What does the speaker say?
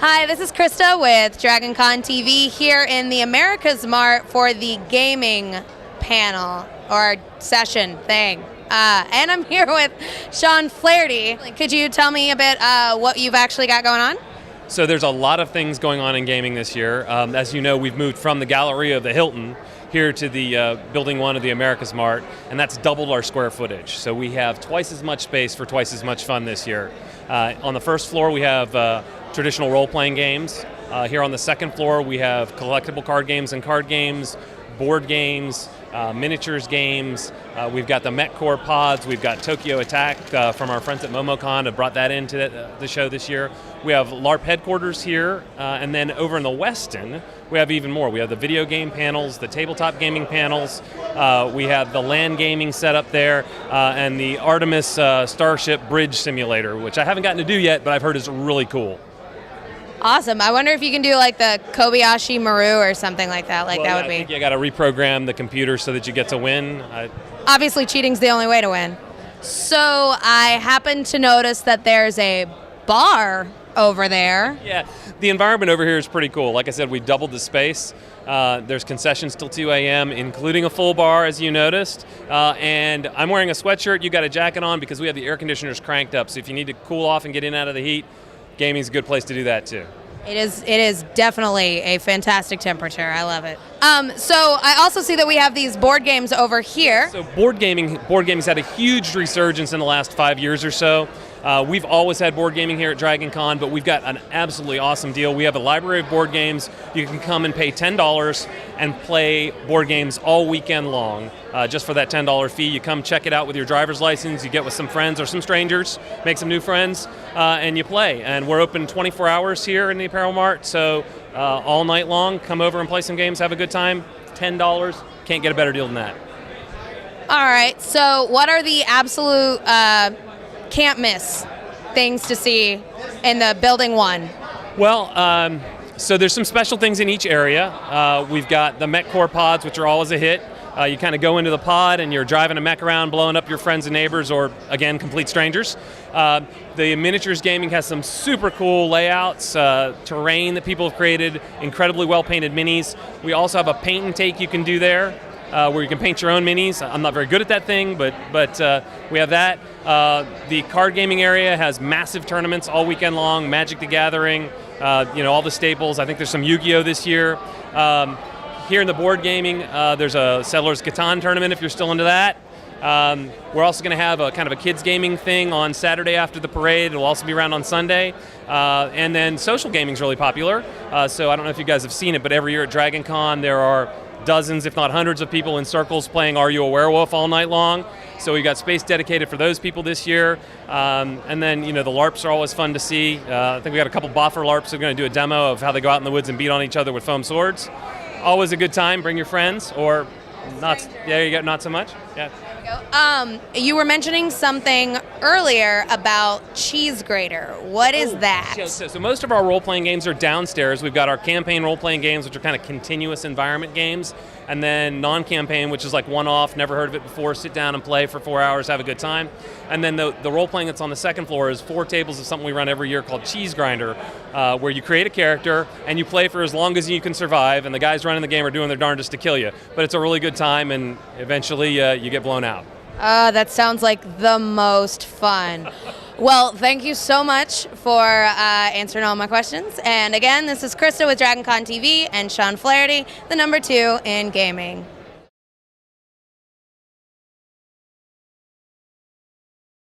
Hi, this is Krista with DragonConTV here in the AmericasMart for the gaming panel or session thing. And I'm here with Sean Flaherty. Could you tell me a bit what you've actually got going on? So there's a lot of things going on in gaming this year. As you know, we've moved from the Galleria of the Hilton here to the Building 1 of the AmericasMart, and that's doubled our square footage. So we have twice as much space for twice as much fun this year. On the first floor, we have traditional role-playing games. Here on the second floor, we have collectible card games and card games, board games, miniatures games. We've got the MechCore pods. We've got Tokyo Attack from our friends at MomoCon have brought that into the show this year. We have LARP headquarters here, and then over in the Westin, we have even more. We have the video game panels, the tabletop gaming panels. We have the LAN gaming set up there, and the Artemis Starship Bridge Simulator, which I haven't gotten to do yet, but I've heard is really cool. Awesome. I wonder if you can do like the Kobayashi Maru or something like that. That would I be. think you got to reprogram the computer so that you get to win. Obviously, cheating's the only way to win. So I happened to notice that there's a bar over there. Yeah, the environment over here is pretty cool. Like I said, we doubled the space. There's concessions till 2 a.m., including a full bar, as you noticed. And I'm wearing a sweatshirt. You got a jacket on because we have the air conditioners cranked up. So if you need to cool off and get in out of the heat, gaming's a good place to do that too. It is definitely a fantastic temperature. I love it. So I also see that we have these board games over here. So board gaming's had a huge resurgence in the last 5 years or so. We've always had board gaming here at DragonCon, but we've got an absolutely awesome deal. We have a library of board games. You can come and pay $10 and play board games all weekend long. Just for that $10 fee, you come check it out with your driver's license, you get with some friends or some strangers, make some new friends, and you play. And we're open 24 hours here in the Apparel Mart, so all night long, come over and play some games, have a good time. $10, can't get a better deal than that. All right, so what are the absolute can't miss things to see in the Building 1? Well, so there's some special things in each area. We've got the MechCore pods, which are always a hit. You kind of go into the pod and you're driving a mech around, blowing up your friends and neighbors, or again, complete strangers. The miniatures gaming has some super cool layouts, terrain that people have created, incredibly well-painted minis. We also have a paint and take you can do there, where you can paint your own minis. I'm not very good at that thing, but we have that. The card gaming area has massive tournaments all weekend long, Magic the Gathering, all the staples. I think there's some Yu-Gi-Oh! This year. Here in the board gaming, there's a Settlers Catan tournament if you're still into that. We're also going to have a kind of a kids gaming thing on Saturday after the parade. It'll also be around on Sunday. And then social gaming is really popular. So I don't know if you guys have seen it, but every year at DragonCon there are dozens, if not hundreds of people in circles playing Are You a Werewolf all night long. So we got space dedicated for those people this year. And then, the LARPs are always fun to see. I think we got a couple Boffer LARPs who are going to do a demo of how they go out in the woods and beat on each other with foam swords. Always a good time. Bring your friends, or not. Yeah, you got not so much. Yeah. You were mentioning something earlier about cheese grater. What is that? So most of our role-playing games are downstairs. We've got our campaign role-playing games, which are kind of continuous environment games, and then non-campaign, which is like one-off, never heard of it before, sit down and play for 4 hours, have a good time. And then the role-playing that's on the second floor is 4 tables of something we run every year called Cheese Grinder, where you create a character and you play for as long as you can survive, and the guys running the game are doing their darndest to kill you. But it's a really good time, and eventually you get blown out. That sounds like the most fun. Well, thank you so much for answering all my questions. And again, this is Krista with DragonConTV and Sean Flaherty, the #2 in gaming.